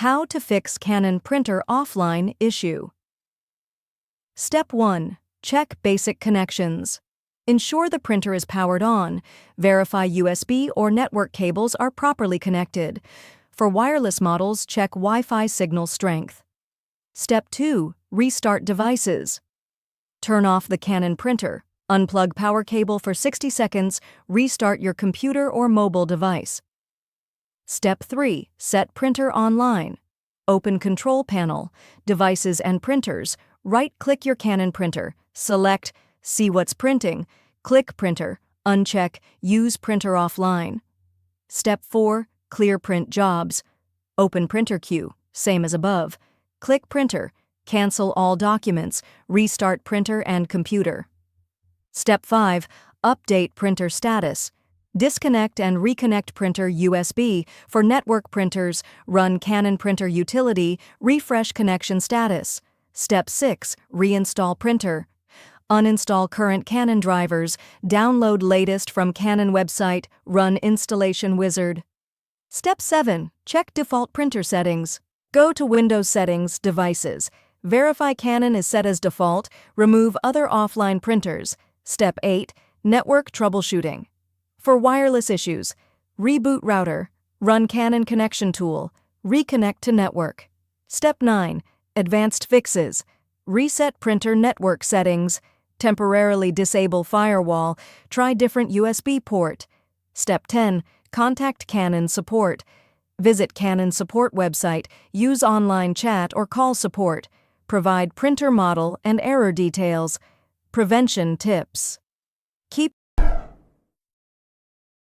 How to fix Canon printer offline issue. Step 1. Check basic connections. Ensure the printer is powered on. Verify USB or network cables are properly connected. For wireless models, check Wi-Fi signal strength. Step 2. Restart devices. Turn off the Canon printer. Unplug power cable for 60 seconds. Restart your computer or mobile device. Step 3. Set printer online. Open Control Panel, Devices and Printers. Right-click your Canon printer. Select See What's Printing. Click Printer. Uncheck Use Printer Offline. Step 4. Clear print jobs. Open Printer Queue, same as above. Click Printer. Cancel all documents. Restart printer and computer. Step 5. Update printer status. Disconnect and reconnect printer USB. For network printers, run Canon Printer Utility, refresh connection status. Step 6. Reinstall printer. Uninstall current Canon drivers. Download latest from Canon website. Run Installation Wizard. Step 7. Check default printer settings. Go to Windows Settings, Devices. Verify Canon is set as default. Remove other offline printers. Step 8. Network troubleshooting. For wireless issues, reboot router, run Canon connection tool, reconnect to network. Step 9. Advanced fixes. Reset printer network settings. Temporarily disable firewall. Try different USB port. Step 10. Contact Canon support. Visit Canon support website, use online chat or call support. Provide printer model and error details. Prevention tips. Keep